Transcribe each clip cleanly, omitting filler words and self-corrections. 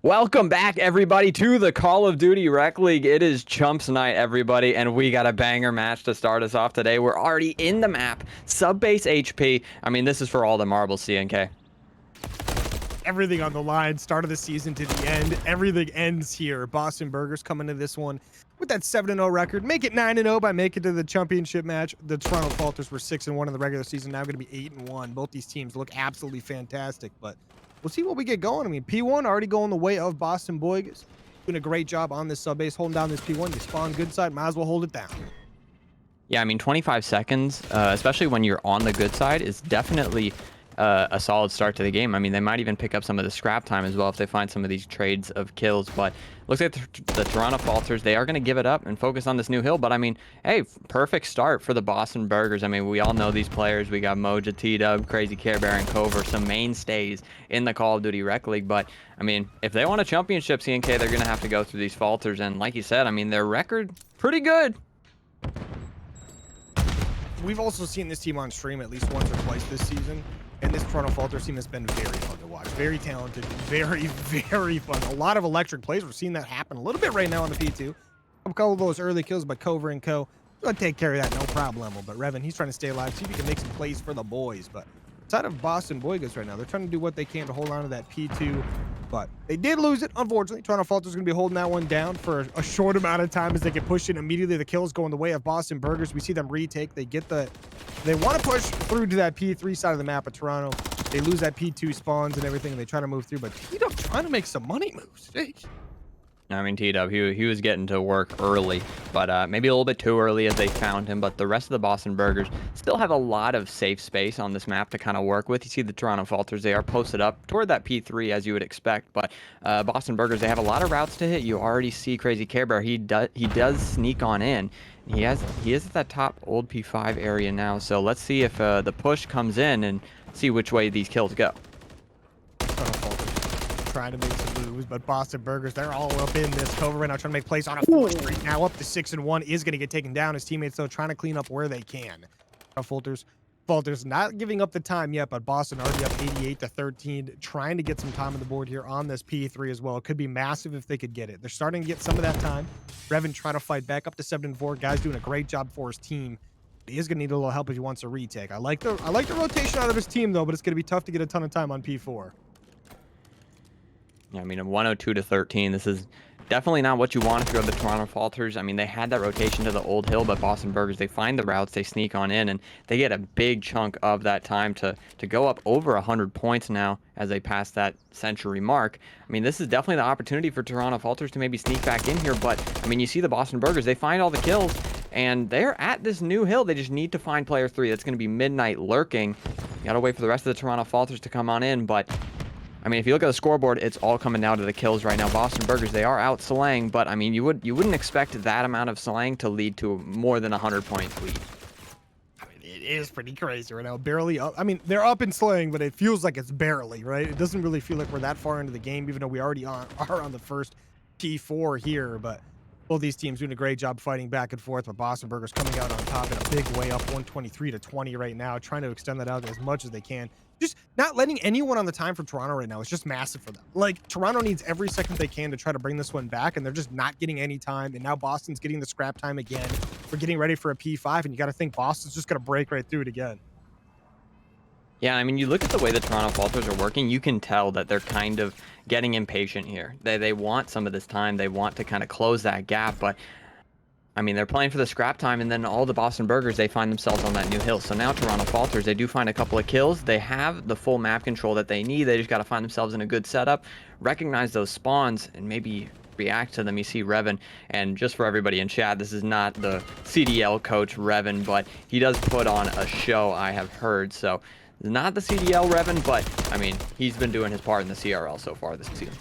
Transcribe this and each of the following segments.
Welcome back, everybody, to the Call of Duty Rec League. It is Chumps night, everybody, and we got a banger match to start us off today. We're already in the map, sub-base HP. I mean, this is for all the marbles, CNK. Everything on the line, start of the season to the end. Everything ends here. Boston Burgers coming to this one with that 7-0 record. Make it 9-0 by making it to the championship match. The Toronto Falters were 6-1 in the regular season. Now going to be 8-1. Both these teams look absolutely fantastic, but we'll see what we get going. I mean, P1 already going the way of Boston Boys. Doing a great job on this sub base, holding down this P1. You spawn good side, might as well hold it down. Yeah, I mean, 25 seconds, especially when you're on the good side, is definitely a solid start to the game. I mean, they might even pick up some of the scrap time as well if they find some of these trades of kills. But looks like the Toronto Falters, they are going to give it up and focus on this new hill. But I mean, hey, perfect start for the Boston Burgers. I mean, we all know these players. We got Moja, T-Dub, Crazy Care Bear, and Cover, some mainstays in the Call of Duty Rec League. But I mean, if they want a championship, CNK, they're going to have to go through these Falters. And like you said, I mean, their record pretty good. We've also seen this team on stream at least once or twice this season. And this Toronto Falters team has been very fun to watch. Very talented, very, very fun. A lot of electric plays. We're seeing that happen a little bit right now on the P2. A couple of those early kills by Cover and Co. Gonna take care of that, no problem. But Revan, he's trying to stay alive, see if he can make some plays for the boys. But outside of Boston Boys right now, they're trying to do what they can to hold on to that P2. But they did lose it, unfortunately. Toronto Falters going to be holding that one down for a short amount of time as they get pushed in. Immediately, the kills go in the way of Boston Burgers. We see them retake. They want to push through to that P3 side of the map of Toronto. They lose that P2 spawns and everything, and they try to move through. But T-Dub trying to make some money moves. Jeez. I mean, T-Dub, he was getting to work early, but maybe a little bit too early as they found him. But the rest of the Boston Burgers still have a lot of safe space on this map to kind of work with. You see the Toronto Falters, they are posted up toward that P3 as you would expect. But Boston Burgers, they have a lot of routes to hit. You already see Crazy Care Bear. He does sneak on in. He is at that top old P5 area now. So let's see if the push comes in and see which way these kills go. Trying to make some moves, but Boston Burgers, they're all up in this. Cover right now trying to make plays on a 4th now up to 6-1, is going to get taken down. His teammates though trying to clean up where they can. Falters not giving up the time yet, but Boston already up 88-13, trying to get some time on the board here on this P3 as well. It could be massive if they could get it. They're starting to get some of that time. Revan trying to fight back up to 7-4. Guys doing a great job for his team. He is going to need a little help if he wants to retake. I like the rotation out of his team though, but it's going to be tough to get a ton of time on P4. Yeah, I mean, a 102-13. This is definitely not what you want if you're the Toronto Falters. I mean, they had that rotation to the old hill, but Boston Burgers, they find the routes, they sneak on in, and they get a big chunk of that time to go up over 100 points now as they pass that century mark. I mean, this is definitely the opportunity for Toronto Falters to maybe sneak back in here, but, I mean, you see the Boston Burgers, they find all the kills, and they're at this new hill. They just need to find player 3. That's going to be Midnight lurking. You got to wait for the rest of the Toronto Falters to come on in, but I mean, if you look at the scoreboard, it's all coming down to the kills right now. Boston Burgers, they are out slaying, but I mean, you wouldn't expect that amount of slaying to lead to more than a 100-point lead. I mean, it is pretty crazy right now. Barely up. I mean, they're up in slaying, but it feels like it's barely, right? It doesn't really feel like we're that far into the game, even though we already are on the first T4 here. But both these teams doing a great job fighting back and forth. But Boston Burgers coming out on top in a big way, up 123-20 right now, trying to extend that out as much as they can. Just not letting anyone on the time from Toronto right now is just massive for them. Like, Toronto needs every second they can to try to bring this one back, and they're just not getting any time. And now Boston's getting the scrap time again. We're getting ready for a P5, and you got to think Boston's just going to break right through it again. Yeah, I mean, you look at the way the Toronto Falters are working, you can tell that they're kind of getting impatient here. They want some of this time. They want to kind of close that gap, but I mean, they're playing for the scrap time, and then all the Boston Burgers, they find themselves on that new hill. So now Toronto Falters, they do find a couple of kills. They have the full map control that they need. They just got to find themselves in a good setup, recognize those spawns, and maybe react to them. You see Revan, and just for everybody in chat, this is not the CDL coach Revan, but he does put on a show, I have heard. So not the CDL Revan, but I mean, he's been doing his part in the CRL so far this season.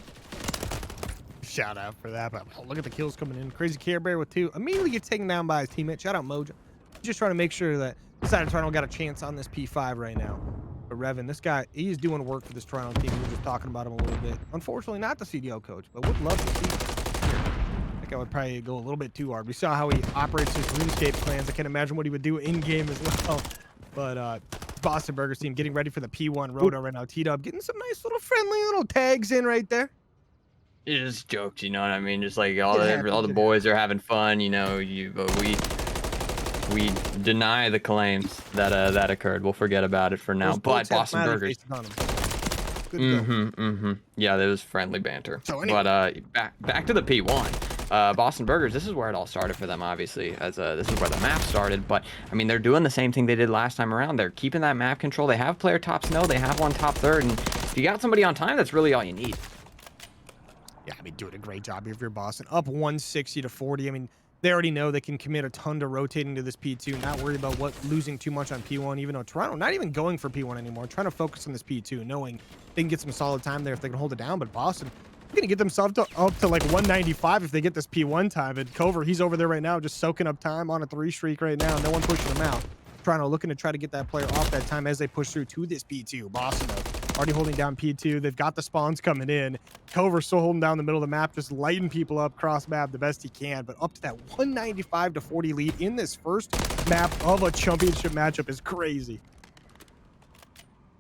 Shout out for that. But look at the kills coming in. Crazy Care Bear with 2. Immediately gets taken down by his teammate. Shout out Moja. Just trying to make sure that side of Toronto got a chance on this P5 right now. But Revan, this guy, he's doing work for this Toronto team. We were just talking about him a little bit. Unfortunately, not the CDL coach, but would love to see him. I think I would probably go a little bit too hard. We saw how he operates his RuneScape clans. I can't imagine what he would do in-game as well. But Boston Burgers team getting ready for the P1 Roto right now. T-Dub getting some nice little friendly little tags in right there. just jokes, you know what I mean? Just like all the boys are having fun, you know. But we deny the claims that that occurred. We'll forget about it for now. But Boston Burgers. Good to go. Yeah, that was friendly banter. So anyway. But back to the P1. Boston Burgers, this is where it all started for them, obviously, as this is where the map started. But I mean, they're doing the same thing they did last time around. They're keeping that map control. They have player top snow. They have one top third, and if you got somebody on time, that's really all you need. Yeah, I mean, doing a great job if you're Boston. Up 160 to 40. I mean, they already know they can commit a ton to rotating to this P2, not worried about losing too much on P1, even though Toronto not even going for P1 anymore, trying to focus on this P2, knowing they can get some solid time there if they can hold it down. But Boston, they're going to get themselves up to like 195 if they get this P1 time. And Cover, he's over there right now just soaking up time on a 3 streak right now. No one pushing him out. Toronto looking to try to get that player off that time as they push through to this P2. Boston, though, already holding down P2. They've got the spawns coming in. Cover still holding down the middle of the map, just lighting people up cross map the best he can. But up to that 195 to 40 lead in this first map of a championship matchup is crazy.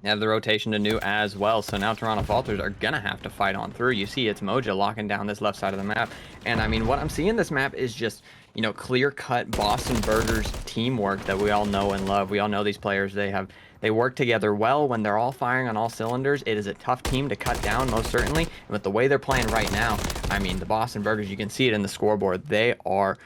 They have the rotation to new as well, so now Toronto Falters are gonna have to fight on through. You see it's MWIII locking down this left side of the map, and I mean, what I'm seeing this map is just, you know, clear-cut Boston Burgers teamwork that we all know and love. We all know these players. They work together well when they're all firing on all cylinders. It is a tough team to cut down, most certainly, and with the way they're playing right now, I mean, the Boston Burgers, you can see it in the scoreboard. They are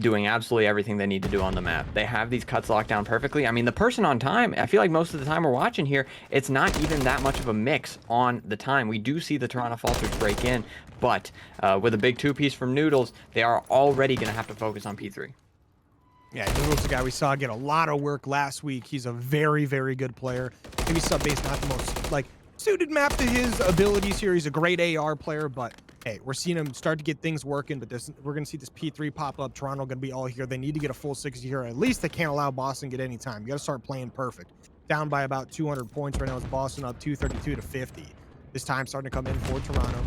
doing absolutely everything they need to do on the map. They have these cuts locked down perfectly. I mean, the person on time, I feel like most of the time we're watching here, it's not even that much of a mix on the time. We do see the Toronto Falters break in, but with a big 2-piece from Noodles, they are already going to have to focus on P3. Yeah, Noodles, the guy we saw get a lot of work last week. He's a very, very good player. Maybe sub-base not the most, like, suited map to his abilities here. He's a great AR player, but hey, we're seeing him start to get things working, but we're going to see this P3 pop up. Toronto going to be all here. They need to get a full 60 here. At least they can't allow Boston to get any time. You got to start playing perfect. Down by about 200 points right now. It's Boston up 232 to 50. This time starting to come in for Toronto.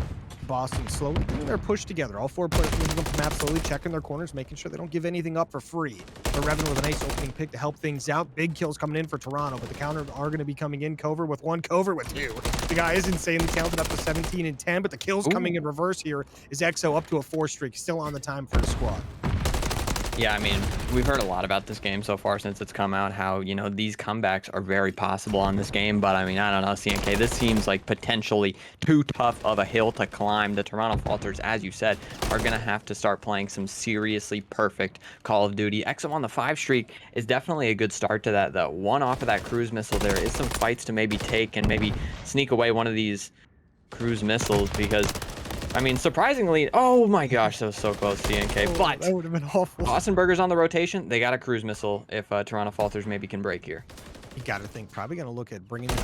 Boston slowly doing their push together. All 4 players moving up the map, slowly checking their corners, making sure they don't give anything up for free. But Revan with a nice opening pick to help things out. Big kills coming in for Toronto, but the counters are going to be coming in. Cover with 1, Cover with 2. The guy is insanely talented, up to 17 and 10, but the kills coming in reverse here is EXO up to a 4 streak, still on the time for his squad. Yeah, I mean, we've heard a lot about this game so far since it's come out, how, you know, these comebacks are very possible on this game, but I mean, I don't know, CNK, this seems like potentially too tough of a hill to climb. The Toronto Falters, as you said, are going to have to start playing some seriously perfect Call of Duty. EXO on the 5 streak is definitely a good start to that, though. 1 off of that cruise missile. There is some fights to maybe take and maybe sneak away one of these cruise missiles, because I mean, surprisingly, oh my gosh, that was so close, CNK. But that would have been awful. Boston Burgers on the rotation. They got a cruise missile if Toronto Falters maybe can break here. You got to think, probably going to look at bringing in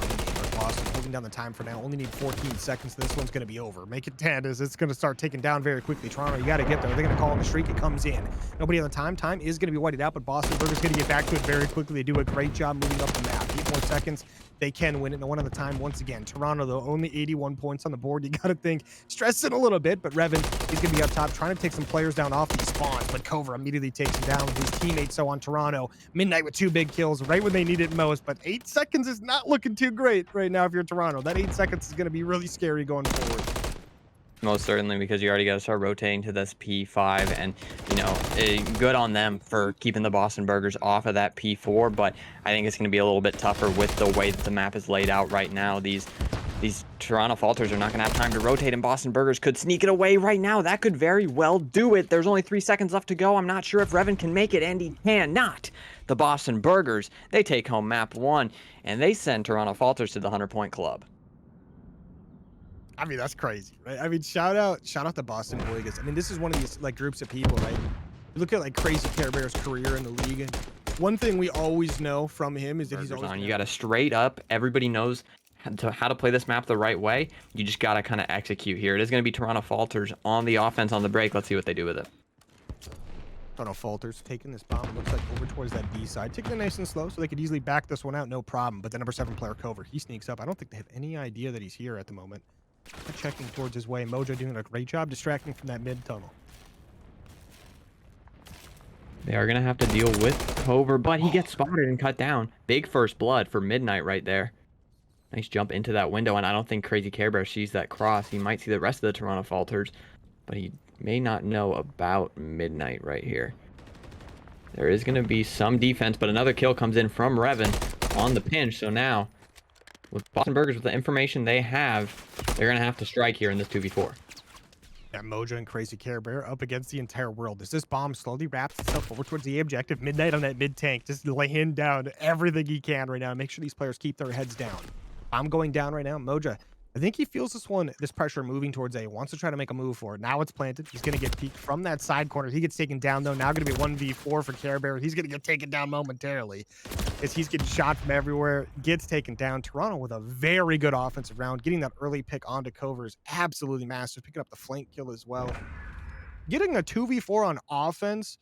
Boston, holding down the time for now. Only need 14 seconds. This one's going to be over. Make it 10 as it's going to start taking down very quickly. Toronto, you got to get there. They're going to call on the streak. It comes in. Nobody on the time. Time is going to be whited out, but Boston Burgers going to get back to it very quickly. They do a great job moving up the map. 8 more seconds. They can win it. No one on the time once again. Toronto, though, only 81 points on the board. You got to think, stressing a little bit, but Revan, he's going to be up top trying to take some players down off these spawns, but Cover immediately takes him down with his teammates. So on Toronto, MWIII with 2 big kills right when they need it most, but 8 seconds is not looking too great right now if you're Toronto. That 8 seconds is going to be really scary going forward. Most certainly, because you already got to start rotating to this P5, and, you know, good on them for keeping the Boston Burgers off of that P4, but I think it's going to be a little bit tougher with the way that the map is laid out right now. These Toronto Falters are not going to have time to rotate, and Boston Burgers could sneak it away right now. That could very well do it. There's only 3 seconds left to go. I'm not sure if Revan can make it, and he cannot. The Boston Burgers, they take home map 1, and they send Toronto Falters to the 100-point club. I mean, that's crazy, right? I mean, shout out the Boston Boys. I mean, this is one of these like groups of people, right? You look at like Crazy Care Bear's career in the league, and one thing we always know from him is that he's always you got to straight up. Everybody knows how to play this map the right way. You just got to kind of execute here. It is going to be Toronto Falters on the offense on the break. Let's see what they do with it. Toronto Falters taking this bomb. Looks like over towards that B side, taking it nice and slow, so they could easily back this one out, no problem. But the number 7 player Cover, he sneaks up. I don't think they have any idea that he's here at the moment. Checking towards his way. MWIII doing a great job distracting from that mid tunnel. They are going to have to deal with Cover, but he gets spotted and cut down. Big first blood for MWIII right there. Nice jump into that window, and I don't think Crazy Care Bear sees that cross. He might see the rest of the Toronto Falters, but he may not know about MWIII right here. There is going to be some defense, but another kill comes in from Revan on the pinch. So now, with Boston Burgers, with the information they have, they're going to have to strike here in this 2v4. Yeah, Mojo and Crazy Care Bear up against the entire world. As this bomb slowly wraps itself forward towards the A objective, MWIII on that mid tank, just laying down everything he can right now. Make sure these players keep their heads down. I'm going down right now. Mojo, I think he feels this pressure moving towards A. Wants to try to make a move for it. Now it's planted. He's going to get peeked from that side corner. He gets taken down, though. Now going to be 1v4 for Care Bear. He's going to get taken down momentarily as he's getting shot from everywhere. Gets taken down. Toronto with a very good offensive round. Getting that early pick onto Cover is absolutely massive. Picking up the flank kill as well. Getting a 2v4 on offense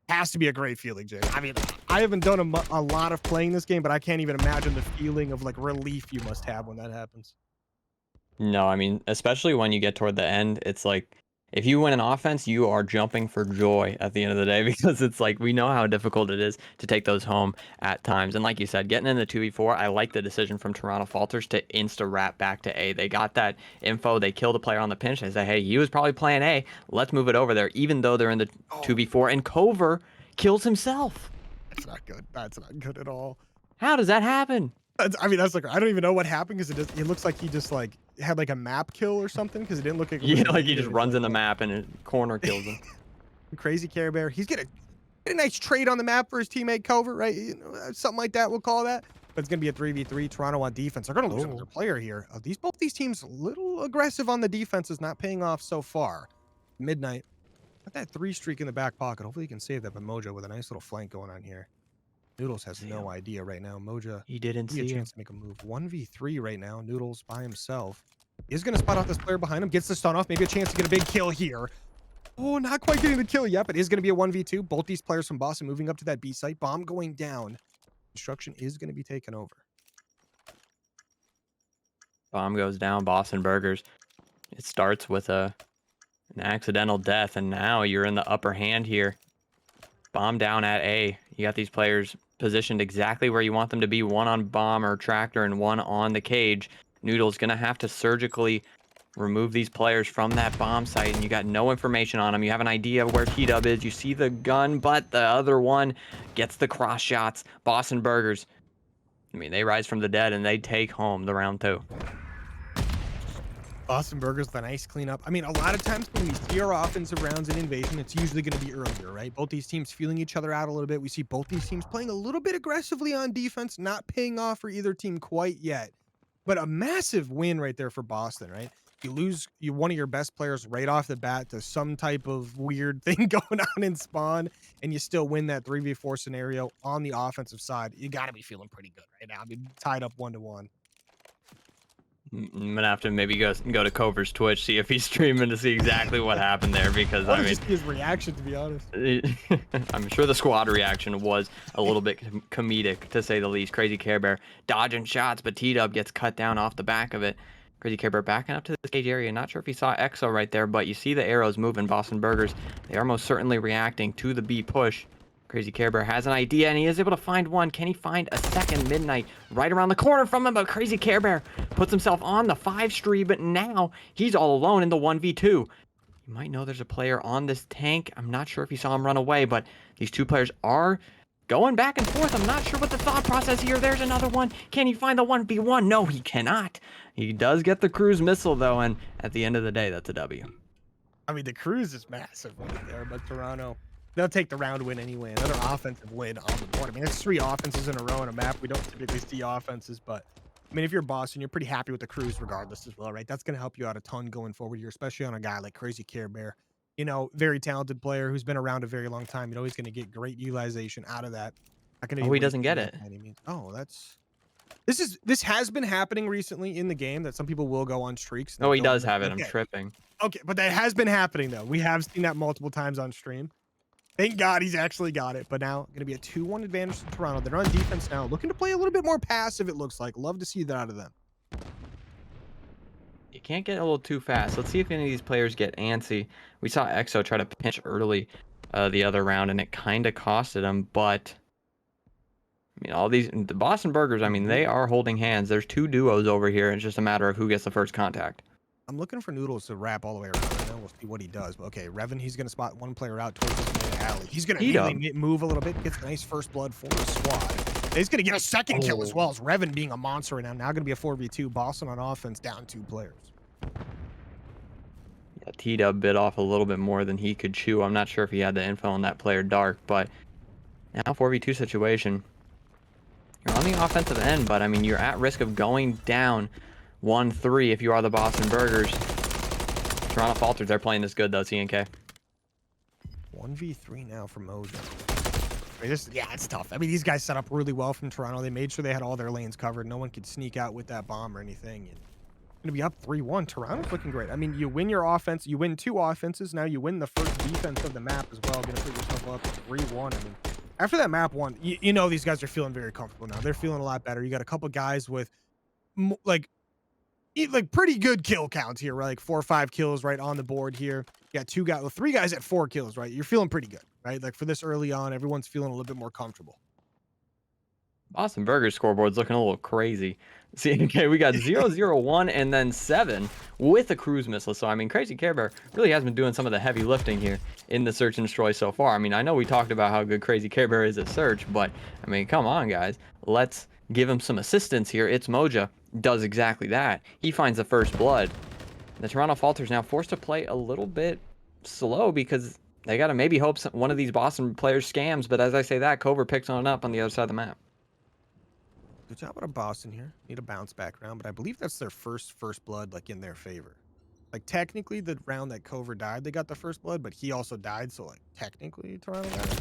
has to be a great feeling, Jay. I mean, I haven't done a lot of playing this game, but I can't even imagine the feeling of like relief you must have when that happens. No, I mean, especially when you get toward the end, it's like, if you win an offense, you are jumping for joy at the end of the day, because it's like, we know how difficult it is to take those home at times. And like you said, getting in the 2v4, I like the decision from Toronto Falters to insta-wrap back to A. They got that info, they killed a player on the pinch, they say, hey, he was probably playing A, let's move it over there, even though they're in the 2v4, and Cover kills himself. That's not good. That's not good at all. How does that happen? I mean, that's like, I don't even know what happened, because it looks like he just like had like a map kill or something, because it didn't look like it was like he just runs in the map and a corner kills him. Crazy Care Bear, he's getting a nice trade on the map for his teammate Cover, right? You know, something like that, we'll call that. But it's gonna be a 3v3. Toronto on defense. They're gonna lose another player here. Both these teams a little aggressive on the defense, is not paying off so far. MWIII got that 3 streak in the back pocket. Hopefully he can save that. But Mojo with a nice little flank going on here. Noodles has no idea right now. Mojo, he didn't see a chance to make a move. 1v3 right now. Noodles by himself. He's going to spot out this player behind him. Gets the stun off. Maybe a chance to get a big kill here. Oh, not quite getting the kill yet, but it is going to be a 1v2. Both these players from Boston moving up to that B site. Bomb going down. Construction is going to be taken over. Bomb goes down. Boston Burgers. It starts with an accidental death, and now you're in the upper hand here. Bomb down at A. You got these players positioned exactly where you want them to be. One on bomb or tractor and one on the cage. Noodle's going to have to surgically remove these players from that bomb site, and you got no information on them. You have an idea of where T-Dub is. You see the gun, but the other one gets the cross shots. Boston Burgers, I mean, they rise from the dead, and they take home the round 2. Boston Burgers with a nice cleanup. I mean, a lot of times when we see our offensive rounds in Invasion, it's usually going to be earlier, right? Both these teams feeling each other out a little bit. We see both these teams playing a little bit aggressively on defense, not paying off for either team quite yet. But a massive win right there for Boston, right? You lose one of your best players right off the bat to some type of weird thing going on in spawn, and you still win that 3v4 scenario on the offensive side. You got to be feeling pretty good right now. I mean, tied up 1-1. I'm gonna have to maybe go to Cover's Twitch, see if he's streaming to see exactly what happened there, because I mean, just his reaction, to be honest. I'm sure the squad reaction was a little bit comedic, to say the least. Crazy Care Bear dodging shots, but T-Dub gets cut down off the back of it. Crazy Care Bear backing up to the cage area. Not sure if he saw Exo right there, but you see the arrows moving. Boston Burgers, they are most certainly reacting to the B push. Crazy Care Bear has an idea, and he is able to find one. Can he find a second? MWIII right around the corner from him, but Crazy Care Bear puts himself on the 5 street, but now he's all alone in the 1v2. You might know there's a player on this tank. I'm not sure if he saw him run away, but these two players are going back and forth. I'm not sure what the thought process here. There's another one. Can he find the 1v1? No, he cannot. He does get the cruise missile, though, and at the end of the day, that's a W. I mean, the cruise is massive right there, but Toronto, they'll take the round win anyway. Another offensive win on the board. I mean, it's 3 offenses in a row on a map. We don't typically see offenses, but I mean, if you're Boston, you're pretty happy with the cruise regardless as well, right? That's going to help you out a ton going forward here, especially on a guy like Crazy Care Bear. You know, very talented player who's been around a very long time. You know, he's going to get great utilization out of that. Oh, he doesn't get it. Oh, this has been happening recently in the game, that some people will go on streaks. Oh, he does have it. I'm tripping. Okay, but that has been happening, though. We have seen that multiple times on stream. Thank God he's actually got it. But now, going to be a 2-1 advantage to Toronto. They're on defense now, looking to play a little bit more passive, it looks like. Love to see that out of them. You can't get a little too fast. Let's see if any of these players get antsy. We saw Exo try to pinch early the other round, and it kind of costed him, but I mean, all the Boston Burgers, I mean, they are holding hands. There's 2 duos over here. It's just a matter of who gets the first contact. I'm looking for Noodles to wrap all the way around. Right now. We'll see what he does. But okay, Revan, he's going to spot one player out towards this main alley. He's going to immediately move a little bit, gets a nice first blood for the squad. He's going to get a second kill as well as Revan being a monster right now. Now going to be a 4v2. Boston on offense, down 2 players. Yeah, T-Dub bit off a little bit more than he could chew. I'm not sure if he had the info on that player Dark, but now 4v2 situation. You're on the offensive end, but I mean, you're at risk of going down 1-3 if you are the Boston Burgers. Toronto Falters, they're playing this good though, CNK. 1v3 now for Mojo. I mean, yeah, it's tough. I mean, these guys set up really well from Toronto. They made sure they had all their lanes covered. No one could sneak out with that bomb or anything. And going to be up 3-1. Toronto's looking great. I mean, you win your offense. You win 2 offenses. Now you win the first defense of the map as well. Going to put yourself up 3-1. I mean, after that map 1, you know these guys are feeling very comfortable now. They're feeling a lot better. You got a couple guys with, like pretty good kill counts here, right? Like 4 or 5 kills right on the board here. You got 3 guys at 4 kills, right? You're feeling pretty good, right? Like for this early on, everyone's feeling a little bit more comfortable. Boston Burgers scoreboard's looking a little crazy. See, okay, we got 0-0-1 and then 7 with a cruise missile. So, I mean, Crazy Care Bear really has been doing some of the heavy lifting here in the search and destroy so far. I mean, I know we talked about how good Crazy Care Bear is at search, but, I mean, come on, guys. Let's give him some assistance here. It's Moja does exactly that. He finds the first blood. The Toronto Falters now forced to play a little bit slow because they got to maybe hope one of these Boston players scams. But as I say that, Cobra picks on up on the other side of the map. Good job out of Boston here. Need a bounce back round, but I believe that's their first blood, like in their favor. Like technically, the round that Cover died, they got the first blood, but he also died, so like technically Toronto got it.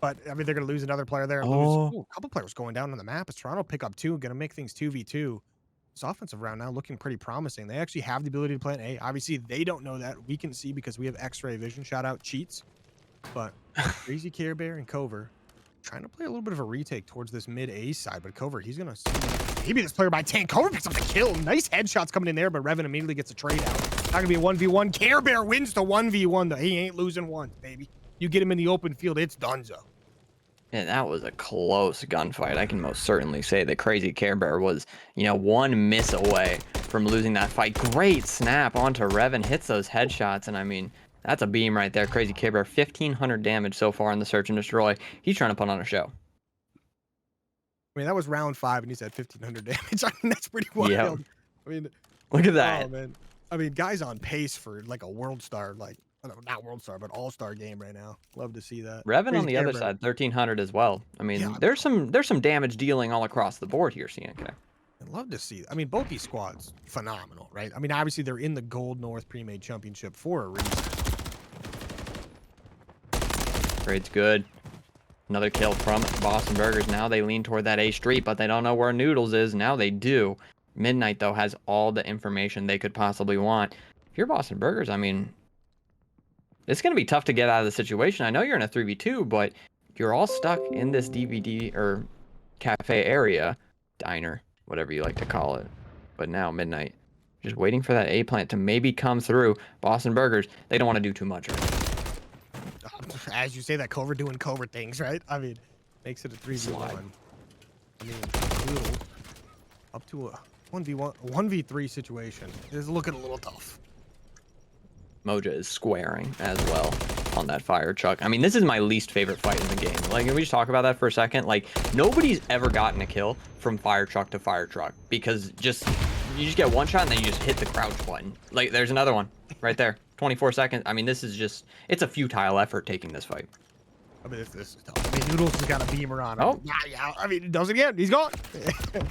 But I mean, they're gonna lose another player there. And lose a couple players going down on the map. As Toronto pick up 2, gonna make things 2v2. This offensive round now looking pretty promising. They actually have the ability to play an A. Obviously, they don't know that. We can see because we have X-ray vision. Shout out Cheats. But Crazy Care Bear and Cover trying to play a little bit of a retake towards this mid A side, but Cover, he's gonna see maybe this player by tank. Cover picks up the kill. Nice headshots coming in there, but Revan immediately gets a trade out. Not gonna be a 1v1. Care Bear wins the 1v1 though. He ain't losing once, baby. You get him in the open field, it's donezo. And that was a close gunfight. I can most certainly say that Crazy Care Bear was, you know, 1 miss away from losing that fight. Great snap onto Revan, hits those headshots, and I mean, that's a beam right there. Crazy Care Bear, 1,500 damage so far in the search and destroy. He's trying to put on a show. I mean, that was round 5, and he's at 1,500 damage. I mean, that's pretty wild. Yep. I mean, look at that. Oh, man. I mean, guys on pace for like a world star, like, not world star, but all-star game right now. Love to see that. Revan Crazy on the other side, 1,300 as well. I mean, yeah, there's some damage dealing all across the board here, CNK. I'd love to see. I mean, both these squads, phenomenal, right? I mean, obviously they're in the Gold North Premade Championship for a reason. Trade's good. Another kill from Boston Burgers. Now they lean toward that A street, but they don't know where Noodles is. Now they do. MWIII, though, has all the information they could possibly want. If you're Boston Burgers, I mean, it's going to be tough to get out of the situation. I know you're in a 3v2, but you're all stuck in this DVD or cafe area, diner, whatever you like to call it. But now MWIII, just waiting for that A plant to maybe come through. Boston Burgers, they don't want to do too much. As you say, that Cover doing Cover things, right? I mean, makes it a 3v1. I mean, Noodle up to a 1v3 situation is looking a little tough. Moja is squaring as well on that fire truck. I mean, this is my least favorite fight in the game. Like, can we just talk about that for a second? Like, nobody's ever gotten a kill from fire truck to fire truck because you just get one shot and then you just hit the crouch button. Like, there's another one right there. 24 seconds. I mean, this is just, it's a futile effort taking this fight. I mean, this is tough. I mean, Noodles has got a beamer on him. Oh. Yeah. I mean, he does it again. He's gone.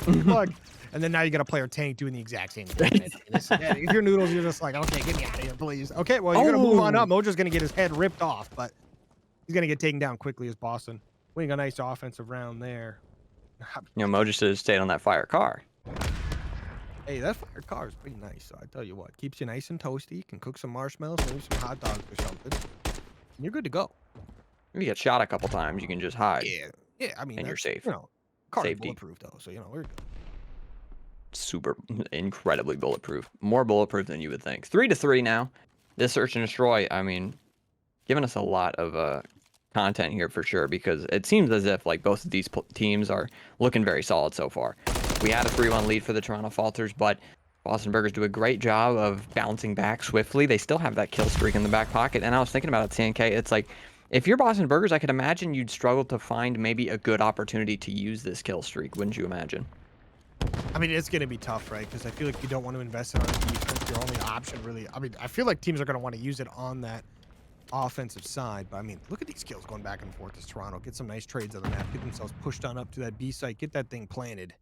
Look. And then now you got a player tank doing the exact same thing. If you're Noodles, you're just like, okay, get me out of here, please. Okay, well, you're going to move on up. Mojo's going to get his head ripped off, but he's going to get taken down quickly as Boston. Winning a nice offensive round there. You know, Moja should have stayed on that fire car. Hey, that fire car is pretty nice, so I tell you what. Keeps you nice and toasty. You can cook some marshmallows, maybe some hot dogs or something. And you're good to go. If you get shot a couple times, you can just hide. Yeah, I mean, and you're safe. You know, car's Safety. bulletproof, though, so, you know, we're good. Super incredibly bulletproof. More bulletproof than you would think. 3-3 now. This search and destroy, I mean, giving us a lot of content here for sure, because it seems as if like both of these teams are looking very solid so far. We had a 3-1 lead for the Toronto Falters, but Boston Burgers do a great job of bouncing back swiftly. They still have that kill streak in the back pocket, and I was thinking about it, CNK, it's like, if you're Boston Burgers, I could imagine you'd struggle to find maybe a good opportunity to use this kill streak, wouldn't you imagine? I mean, it's going to be tough, right? Because I feel like you don't want to invest in on defense. Your only option, really. I mean, I feel like teams are going to want to use it on that offensive side. But I mean, look at these kills going back and forth as Toronto. Get some nice trades on the map. Get themselves pushed on up to that B site. Get that thing planted.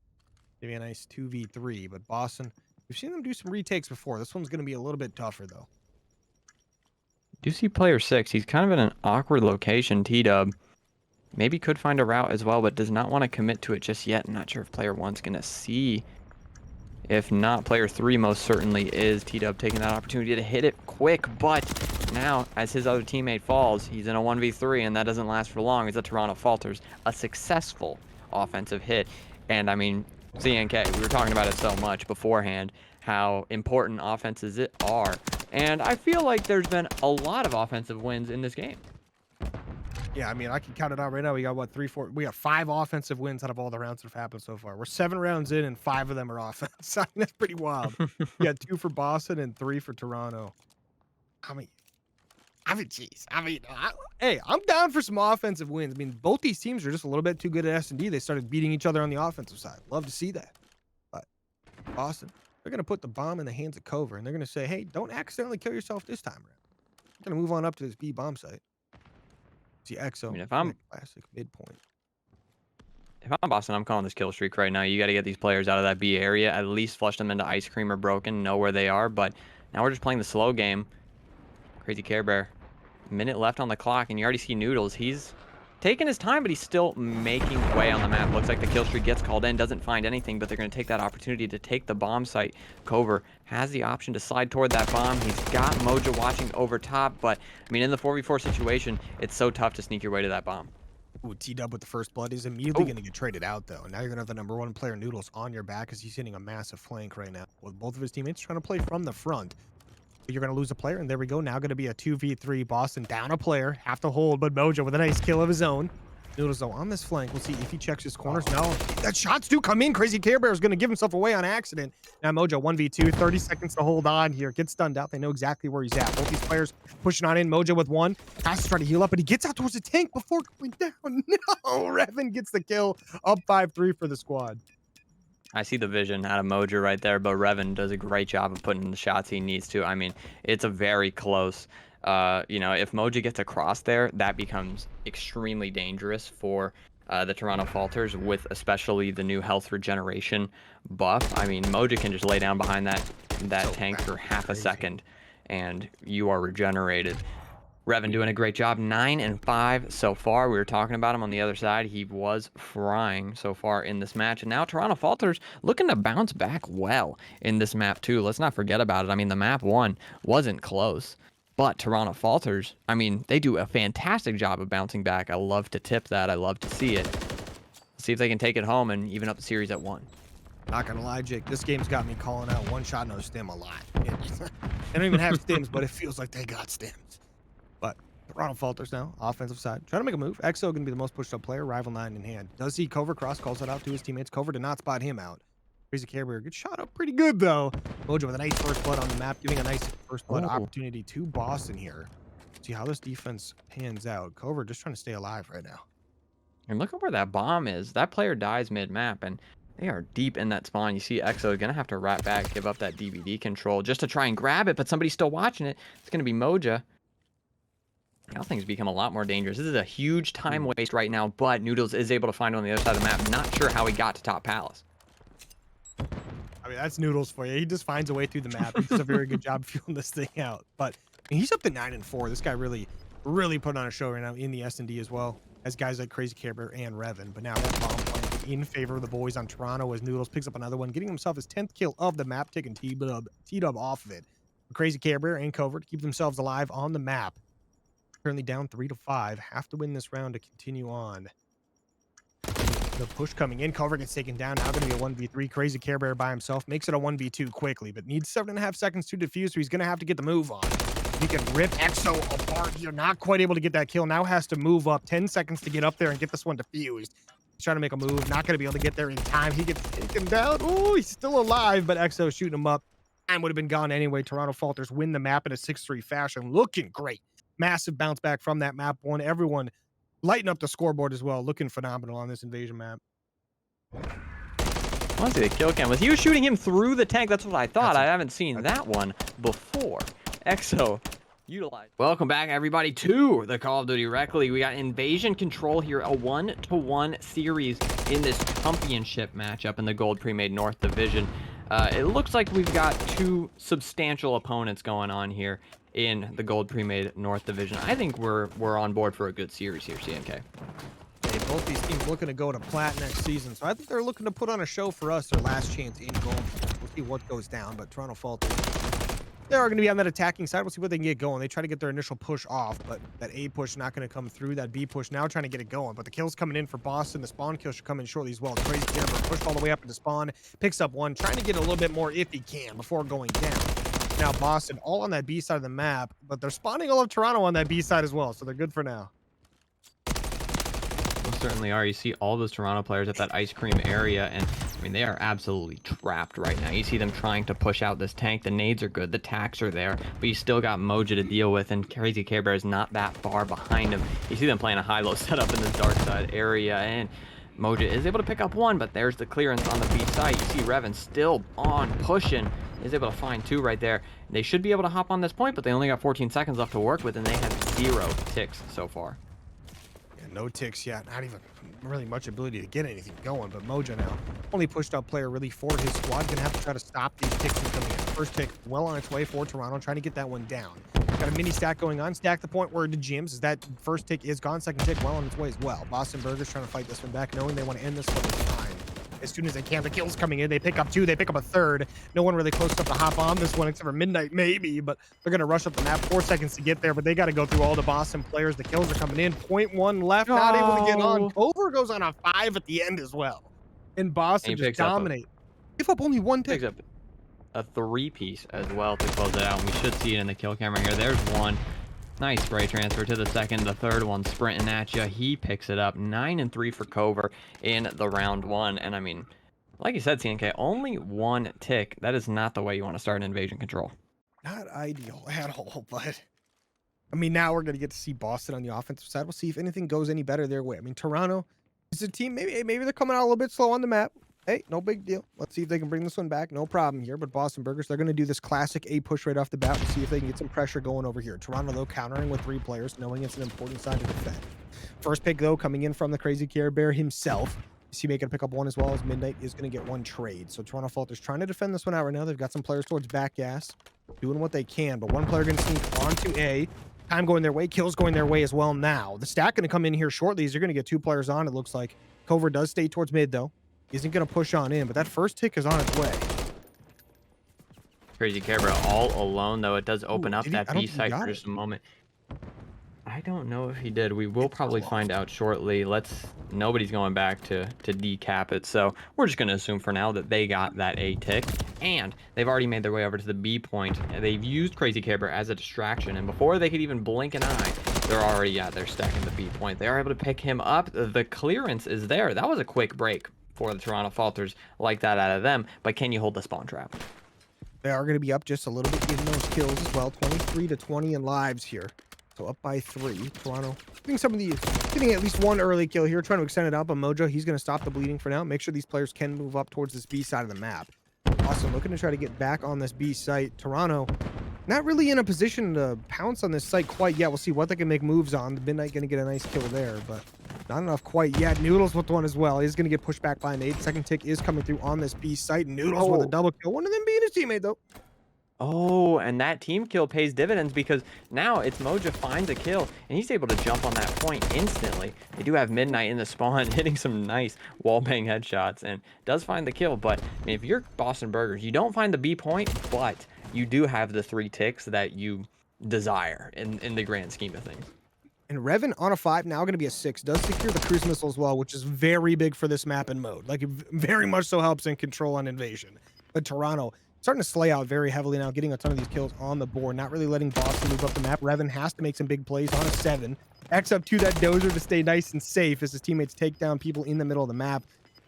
Maybe a nice 2v3. But Boston, we've seen them do some retakes before. This one's going to be a little bit tougher, though. Do you see player 6? He's kind of in an awkward location, T-Dub. Maybe could find a route as well, but does not want to commit to it just yet. I'm not sure if player 1's going to see. If not, player 3 most certainly is. T-Dub taking that opportunity to hit it quick, but now, as his other teammate falls, he's in a 1v3, and that doesn't last for long. It's the Toronto Falters, a successful offensive hit. And, I mean, CNK, we were talking about it so much beforehand, how important offenses are. And I feel like there's been a lot of offensive wins in this game. Yeah, I mean, I can count it out right now. We got, what, 3, 4... We got 5 offensive wins out of all the rounds that have happened so far. We're 7 rounds in, and 5 of them are offense. I mean, that's pretty wild. We got 2 for Boston and 3 for Toronto. I mean, jeez. Hey, I'm down for some offensive wins. I mean, both these teams are just a little bit too good at S&D. They started beating each other on the offensive side. Love to see that. But Boston, they're going to put the bomb in the hands of Cover, and they're going to say, hey, don't accidentally kill yourself this time around. We're going to move on up to this B bomb site. See EXO. I mean, if I'm classic midpoint. If I'm Boston, I'm calling this kill streak right now. You got to get these players out of that B area, at least flush them into ice cream or broken, know where they are. But now we're just playing the slow game. Crazy Care Bear. Minute left on the clock, and you already see Noodles. He's taking his time, but he's still making way on the map. Looks like the kill streak gets called in, doesn't find anything, but they're going to take that opportunity to take the bomb site. Cover has the option to slide toward that bomb. He's got Moja watching over top, but I mean, in the 4v4 situation, it's so tough to sneak your way to that bomb. Ooh, T-Dub with the first blood is immediately going to get traded out, though. Now you're going to have the #1 player, Noodles, on your back as he's hitting a massive flank right now with both of his teammates trying to play from the front. But you're going to lose a player, and there we go. Now going to be a 2v3. Boston down a player. Have to hold, but Moja with a nice kill of his own. Noodles, though, on this flank. We'll see if he checks his corners. No, that shots do come in. Crazy Care Bear is going to give himself away on accident. Now Moja 1v2, 30 seconds to hold on here. Gets stunned out. They know exactly where he's at. Both these players pushing on in. Moja with 1. Has to try to heal up, but he gets out towards the tank before going down. No, Revan gets the kill. Up 5-3 for the squad. I see the vision out of Moja right there, but Revan does a great job of putting in the shots he needs to. I mean, it's a very close... you know, if Moja gets across there, that becomes extremely dangerous for the Toronto Falters, with especially the new health regeneration buff. I mean, Moja can just lay down behind that tank for half a second, and you are regenerated. Revan doing a great job, 9 and 5 so far. We were talking about him on the other side. He was frying so far in this match, and now Toronto Falters looking to bounce back well in this map too. Let's not forget about it. I mean, the map 1 wasn't close. But Toronto Falters, I mean, they do a fantastic job of bouncing back. I love to tip that. I love to see it. Let's see if they can take it home and even up the series at 1. Not gonna lie, Jake, this game's got me calling out one shot, no stim a lot. They don't even have stims, but it feels like they got stims. But Toronto Falters now, offensive side. Trying to make a move. EXO gonna be the most pushed up player, rival 9 in hand. Does see Cover cross, calls it out to his teammates. Cover did not spot him out. Crazy Care Bear gets shot up pretty good, though. Moja with a nice first blood on the map, giving a nice first blood opportunity to Boston here. See how this defense pans out. Cover just trying to stay alive right now. And look at where that bomb is. That player dies mid-map, and they are deep in that spawn. You see EXO going to have to wrap back, give up that DVD control just to try and grab it, but somebody's still watching it. It's going to be Moja. Now things become a lot more dangerous. This is a huge time waste right now, but Noodles is able to find one on the other side of the map. Not sure how he got to top Palace. I mean, that's Noodles for you. He just finds a way through the map. He does a very good job feeling this thing out. But I mean, he's up to 9 and 4. This guy really put on a show right now in the S&D as well as guys like Crazy Care Bear and Revan. But now that bomb playing in favor of the boys on Toronto as Noodles picks up another one, getting himself his 10th kill of the map, taking T-Dub off of it. Crazy Care Bear and Cover to keep themselves alive on the map. Currently down 3-5. Have to win this round to continue on. The push coming in. Cover gets taken down. Now going to be a 1v3. Crazy Care Bear by himself. Makes it a 1v2 quickly, but needs 7.5 seconds to defuse, so he's going to have to get the move on. he can rip EXO apart. You're not quite able to get that kill. Now has to move up 10 seconds to get up there and get this one defused. He's trying to make a move. Not going to be able to get there in time. He gets taken down. Oh, he's still alive, but EXO shooting him up. And would have been gone anyway. Toronto Falters win the map in a 6-3 fashion. Looking great. Massive bounce back from that map one. Everyone lighting up the scoreboard as well. Looking phenomenal on this invasion map. Honestly, the kill cam was he was shooting him through the tank. That's what I thought. I haven't seen that one before. EXO utilized. Welcome back, everybody, to the Call of Duty Rec League. We got invasion control here, a 1-to-1 series in this championship matchup in the Gold Premade North division. It looks like we've got two substantial opponents going on here in the Gold Premade North division. I think we're on board for a good series here, CNK. Both these teams looking to go to plat next season, so I think they're looking to put on a show for us, their last chance in gold. We'll see what goes down, but Toronto Falters, they are going to be on that attacking side. We'll see what they can get going. They try to get their initial push off, but that A push not going to come through. That B push now trying to get it going, but the kill's coming in for Boston. The spawn kill should come in shortly as well. Crazy Camper pushed all the way up into spawn, picks up one, trying to get a little bit more if he can before going down. Now Boston all on that B side of the map, but they're spawning all of Toronto on that B side as well, so they're good for now. Certainly are. You see all those Toronto players at that ice cream area, and I mean they are absolutely trapped right now. You see them trying to push out this tank. The nades are good, the tacks are there, but you still got MWIII to deal with, and Crazy Care Bear is not that far behind him. You see them playing a high-low setup in this dark side area, and MWIII is able to pick up one, but there's the clearance on the B side. You see Revan still on pushing, is able to find two right there. They should be able to hop on this point, but they only got 14 seconds left to work with, and they have 0 ticks so far. No ticks yet, not even really much ability to get anything going, but MWIII now only pushed out player really for his squad. Gonna have to try to stop these ticks from coming in. First tick well on its way for Toronto, trying to get that one down. Got a mini stack going on. Stack the point where the gyms, as that first tick is gone. Second tick well on its way as well. Boston Burgers trying to fight this one back, knowing they want to end this one in time. As soon as they can, the kills coming in. They pick up two, they pick up a third. No one really close enough to hop on this one except for MWIII maybe, but they're going to rush up the map. 4 seconds to get there, but they got to go through all the Boston players. The kills are coming in. 0.1 left, not able to get on. Cover goes on a 5 at the end as well. And Boston just dominate. Give up only one tick. Picks up a 3-piece as well to close it out, and we should see it in the kill camera here. There's one. Nice spray transfer to the second. The third one sprinting at you. He picks it up. 9-3 for Cover in the round one. And I mean, like you said, CNK, only 1 tick. That is not the way you want to start an invasion control. Not ideal at all, but I mean, now we're going to get to see Boston on the offensive side. We'll see if anything goes any better their way. I mean, Toronto is a team, maybe they're coming out a little bit slow on the map. Hey, no big deal. Let's see if they can bring this one back. No problem here. But Boston Burgers, they're going to do this classic A push right off the bat. We'll see if they can get some pressure going over here. Toronto, though, countering with 3 players, knowing it's an important side to defend. First pick, though, coming in from the Crazy Care Bear himself. Is he making a pick up one as well as MWIII is going to get 1 trade. So Toronto Falters trying to defend this one out right now. They've got some players towards back gas, doing what they can. But 1 player going to sneak onto A. Time going their way. Kills going their way as well now. The stack going to come in here shortly. They're going to get 2 players on, it looks like. Cover does stay towards mid, though. Isn't going to push on in, but that first tick is on its way. Crazy Care Bear all alone, though. It does open up that B site for just a moment. I don't know if he did. We will probably find out shortly. Nobody's going back to decap it, so we're just going to assume for now that they got that A tick, and they've already made their way over to the B point. They've used Crazy Care Bear as a distraction, and before they could even blink an eye, they're already they're stacking the B point. They are able to pick him up. The clearance is there. That was a quick break for the Toronto Falters, like that out of them, but can you hold the spawn trap? They are going to be up just a little bit, getting those kills as well. 23-20 in lives here. So up by 3. Toronto getting at least 1 early kill here, trying to extend it out, but MWIII, he's going to stop the bleeding for now. Make sure these players can move up towards this B side of the map. Also looking to try to get back on this B site. Toronto not really in a position to pounce on this site quite yet. We'll see what they can make moves on. The MWIII going to get a nice kill there, but not enough quite yet. Noodles with one as well. He's going to get pushed back by an 8. Second tick is coming through on this B site. Noodles with a double kill. One of them being his teammate, though. Oh, and that team kill pays dividends because now it's MWIII finds a kill, and he's able to jump on that point instantly. They do have MWIII in the spawn, hitting some nice wallbang headshots, and does find the kill. But I mean, if you're Boston Burgers, you don't find the B point, but you do have the 3 ticks that you desire in the grand scheme of things. And Revan on a 5, now going to be a 6. Does secure the cruise missile as well, which is very big for this map and mode. Like, it very much so helps in control on invasion. But Toronto starting to slay out very heavily now, getting a ton of these kills on the board, not really letting Boston move up the map. Revan has to make some big plays on a 7. X up to that dozer to stay nice and safe as his teammates take down people in the middle of the map.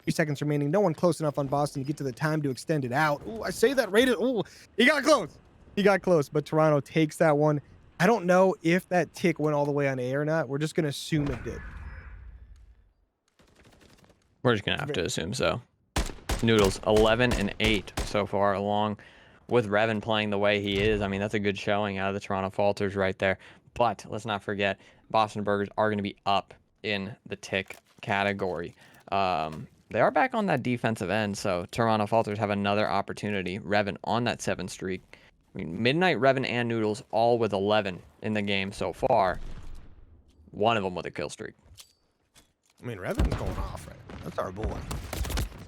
3 seconds remaining. No one close enough on Boston to get to the time to extend it out. Ooh, I say that rated. Ooh, he got close. He got close, but Toronto takes that one. I don't know if that tick went all the way on A or not. We're just going to assume it did. We're just going to have to assume so. Noodles 11 and 8 so far, along with Revan playing the way he is. I mean, that's a good showing out of the Toronto Falters right there. But let's not forget, Boston Burgers are going to be up in the tick category. They are back on that defensive end, so Toronto Falters have another opportunity. Revan on that 7 streak. I mean, MWIII, Revan, and Noodles all with 11 in the game so far. One of them with a kill streak. I mean, Revan's going off right now. That's our boy.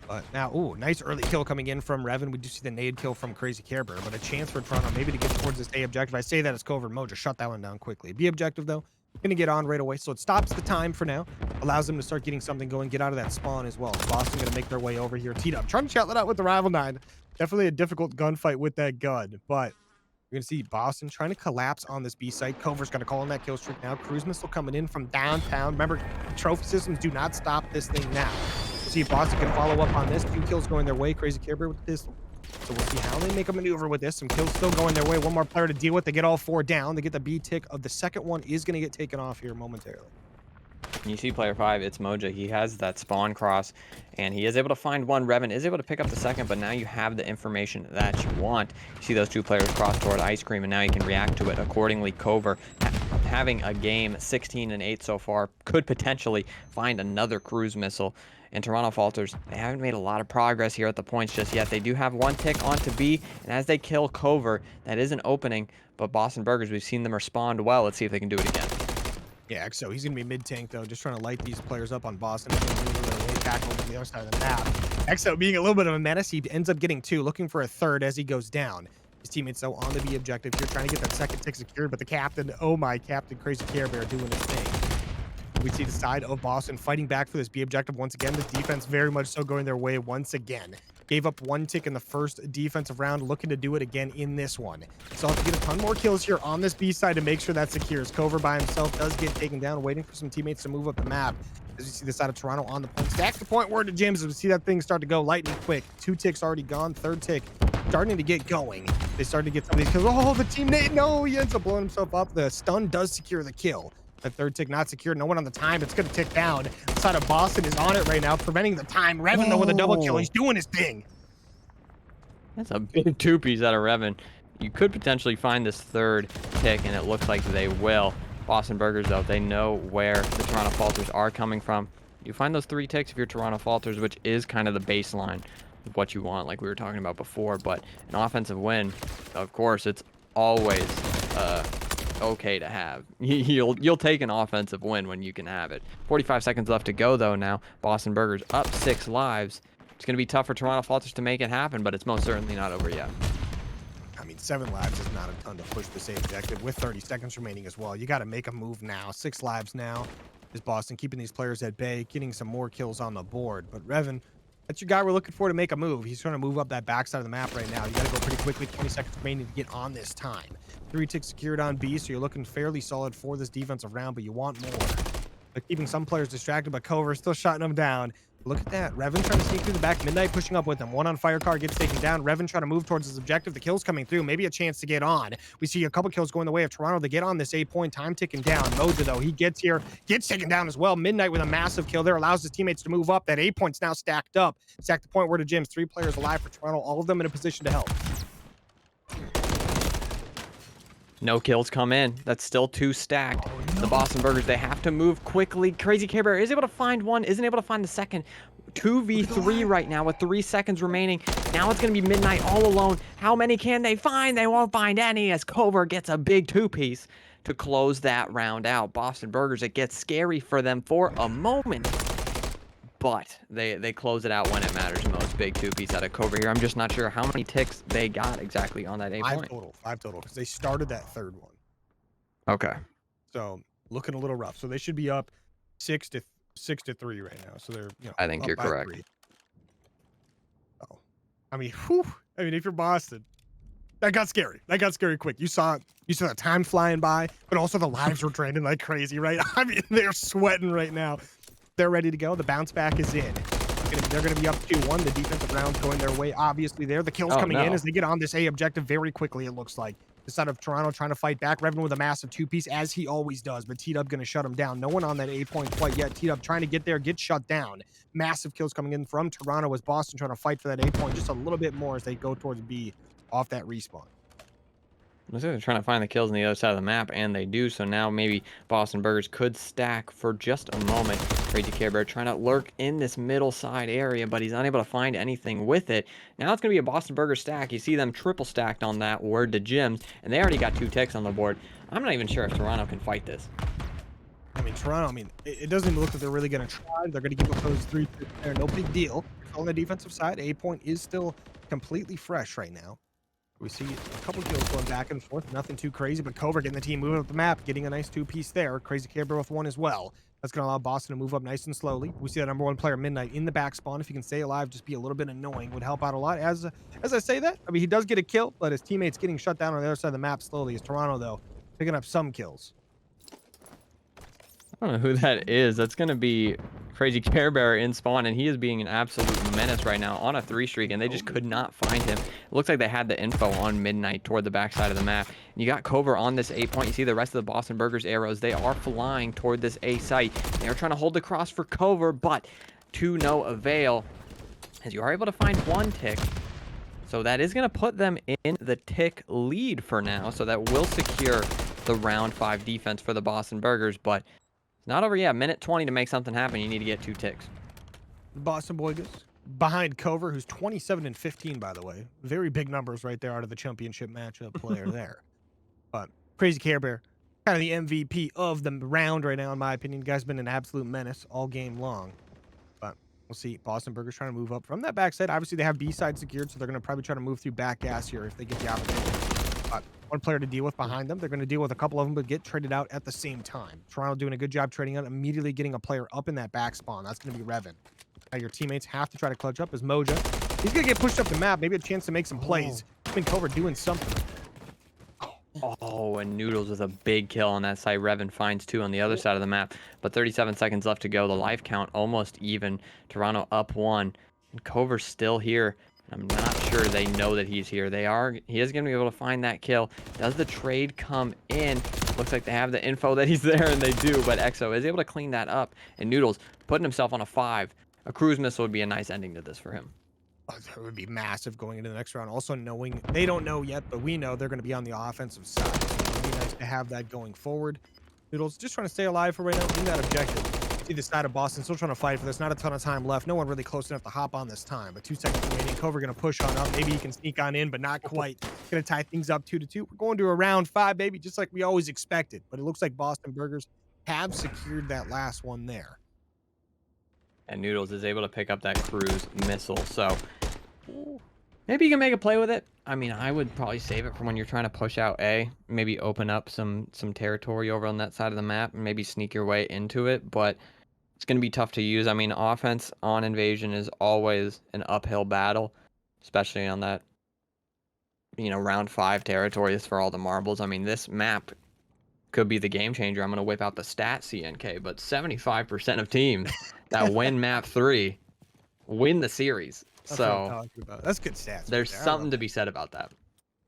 But now, ooh, nice early kill coming in from Revan. We do see the nade kill from Crazy Care Bear, but a chance for Toronto maybe to get towards this A objective. I say that as Covert Mojo. Shut that one down quickly. B objective, though, going to get on right away, so it stops the time for now. Allows them to start getting something going, get out of that spawn as well. Boston going to make their way over here. T-Dub trying to shout that out with the Rival 9. Definitely a difficult gunfight with that gun, but you're going to see Boston trying to collapse on this B site. Covert's going to call in that kill streak now. Cruise missile coming in from downtown. Remember, trophy systems do not stop this thing now. We'll see if Boston can follow up on this. 2 kills going their way. Crazy Care Bear with the pistol. So we'll see how they make a maneuver with this. Some kills still going their way. One more player to deal with. They get all 4 down. They get the B tick of the second one is going to get taken off here momentarily. And you see player 5, it's Moja. He has that spawn cross, and he is able to find one. Revan is able to pick up the second, but now you have the information that you want. You see those 2 players cross toward Ice Cream, and now you can react to it accordingly. Cover, having a game 16 and 8 so far, could potentially find another cruise missile. And Toronto Falters, they haven't made a lot of progress here at the points just yet. They do have 1 tick onto B, and as they kill Cover, that is an opening. But Boston Burgers, we've seen them respond well. Let's see if they can do it again. Yeah, XO, he's going to be mid-tank, though, just trying to light these players up on Boston. Way back over to the other side of the map. XO being a little bit of a menace, he ends up getting 2, looking for a 3rd as he goes down. His teammates, though, on the B objective here, trying to get that second tick secured, but the captain, oh my, Captain Crazy Care Bear doing his thing. We see the side of Boston fighting back for this B objective once again. The defense very much so going their way once again. Gave up 1 tick in the first defensive round, looking to do it again in this one. So have to get a ton more kills here on this B side to make sure that secures. Cover by himself does get taken down, waiting for some teammates to move up the map. As you see the side of Toronto on the point. Stack the point word to Jims as we see that thing start to go lightning quick. 2 ticks already gone, 3rd tick starting to get going. They started to get some of these kills. Oh, the teammate, no, he ends up blowing himself up. The stun does secure the kill. The 3rd tick not secured. No one on the time. It's going to tick down. The side of Boston is on it right now, preventing the time. Revan, though, with a double kill. He's doing his thing. That's a big 2-piece out of Revan. You could potentially find this 3rd tick, and it looks like they will. Boston Burgers, though, they know where the Toronto Falters are coming from. You find those 3 ticks if you're Toronto Falters, which is kind of the baseline of what you want, like we were talking about before. But an offensive win, of course, it's always okay to have. You'll take an offensive win when you can have it. 45 seconds left to go, though. Now Boston Burgers up 6 lives. It's going to be tough for Toronto Falters to make it happen, but it's most certainly not over yet. I mean, 7 lives is not a ton to push the save objective with 30 seconds remaining as well. You got to make a move now. 6 lives now is Boston, keeping these players at bay, getting some more kills on the board. But Revan, that's your guy we're looking for to make a move. He's trying to move up that backside of the map right now. You got to go pretty quickly. 20 seconds remaining to get on this time. 3 ticks secured on B, so you're looking fairly solid for this defensive round, but you want more. But keeping some players distracted, but Cover still shutting them down. Look at that. Revan trying to sneak through the back. MWIII pushing up with him. 1 on Firecar gets taken down. Revan trying to move towards his objective. The kills coming through. Maybe a chance to get on. We see a couple kills going the way of Toronto. They get on this 8-point time ticking down. Moja, though, he gets here. Gets taken down as well. MWIII with a massive kill there. Allows his teammates to move up. That 8 points now stacked up. Stack the point where to Jims. 3 players alive for Toronto. All of them in a position to help. No kills come in. That's still 2 stacked. Oh, no. The Boston Burgers, they have to move quickly. Crazy Care Bear is able to find one, isn't able to find the second. 2v3 right now with 3 seconds remaining. Now it's going to be MWIII all alone. How many can they find? They won't find any as Cover gets a big 2-piece to close that round out. Boston Burgers, it gets scary for them for a moment. But they close it out when it matters most. Big 2-piece out of Cover here. I'm just not sure how many ticks they got exactly on that 8 point. 5 total, because they started that 3rd one. Okay. So looking a little rough. So they should be up 6 to 3 right now. So they're, I think you're correct. 3. Oh. I mean, whew. I mean, if you're Boston, that got scary. That got scary quick. You saw the time flying by, but also the lives were draining like crazy, right? I mean, they're sweating right now. They're ready to go. The bounce back is in. They're going to be up 2-1. The defensive round's going their way, obviously there. The kills coming in as they get on this A objective very quickly, it looks like. The side of Toronto trying to fight back. Revan with a massive 2-piece, as he always does, but T-Dub going to shut him down. No one on that A point quite yet. T-Dub trying to get there, get shut down. Massive kills coming in from Toronto as Boston trying to fight for that A point just a little bit more as they go towards B off that respawn. Looks like they're trying to find the kills on the other side of the map, and they do. So now maybe Boston Burgers could stack for just a moment. Crazy Care Bear trying to lurk in this middle side area, but he's unable to find anything with it. Now it's going to be a Boston Burger stack. You see them triple stacked on that word to gyms, and they already got 2 ticks on the board. I'm not even sure if Toronto can fight this. I mean, Toronto, it doesn't even look like they're really going to try. They're going to give up those 3 there. No big deal. On the defensive side, A point is still completely fresh right now. We see a couple kills going back and forth. Nothing too crazy, but Cover getting the team moving up the map, getting a nice 2-piece there. Crazy Care Bear with 1 as well. That's going to allow Boston to move up nice and slowly. We see that number 1 player, MWIII, in the back spawn. If he can stay alive, just be a little bit annoying, would help out a lot. As I say that, I mean, he does get a kill, but his teammates getting shut down on the other side of the map slowly. As Toronto, though, picking up some kills. I don't know who that is. That's going to be Crazy Care Bear in spawn, and he is being an absolute menace right now on a 3 streak, and they just could not find him. It looks like they had the info on MWIII toward the backside of the map. And you got Cover on this A point. You see the rest of the Boston Burgers arrows. They are flying toward this A site. They are trying to hold the cross for Cover, but to no avail, as you are able to find 1 tick. So that is going to put them in the tick lead for now. So that will secure the round 5 defense for the Boston Burgers, but not over yet. Minute 20 to make something happen. You need to get 2 ticks. Boston Boygers behind Cover, who's 27 and 15, by the way. Very big numbers right there out of the championship matchup player there. But Crazy Care Bear, kind of the MVP of the round right now, in my opinion. The guy's been an absolute menace all game long. But we'll see. Boston Burgers trying to move up from that backside. Obviously, they have B side secured, so they're going to probably try to move through back gas here if they get the opportunity. 1 player to deal with behind them. They're going to deal with a couple of them, but get traded out at the same time. Toronto doing a good job trading out, immediately getting a player up in that back spawn. That's going to be Revan. Now your teammates have to try to clutch up as Moja. He's going to get pushed up the map. Maybe a chance to make some plays. I think Cover doing something. Oh, and Noodles with a big kill on that side. Revan finds 2 on the other side of the map, but 37 seconds left to go. The life count almost even. Toronto up 1, and Cover's still here. I'm not sure they know that he's here. He is going to be able to find that kill. Does the trade come in? Looks like they have the info that he's there, and they do, but Exo is able to clean that up. And Noodles putting himself on a 5. A cruise missile would be a nice ending to this for him. Oh, that would be massive going into the next round. Also knowing, they don't know yet, but we know they're going to be on the offensive side. So it would be nice to have that going forward. Noodles just trying to stay alive for right now in that objective. See the side of Boston still trying to fight for this. Not a ton of time left. No one really close enough to hop on this time, but 2 seconds remaining. Cover going to push on up. Maybe he can sneak on in, but not quite. Going to tie things up 2-2. We're going to a round 5, baby, just like we always expected. But it looks like Boston Burgers have secured that last one there. And Noodles is able to pick up that cruise missile. So maybe you can make a play with it. I mean, I would probably save it for when you're trying to push out A. Maybe open up some territory over on that side of the map and maybe sneak your way into it. But it's going to be tough to use. I mean, offense on invasion is always an uphill battle, especially on that, round 5 territory. Is for all the marbles. I mean, this map could be the game changer. I'm going to whip out the stat CNK, but 75% of teams that win map 3 win the series. That's what I'm talking about. That's good stats. There's something to be said about that.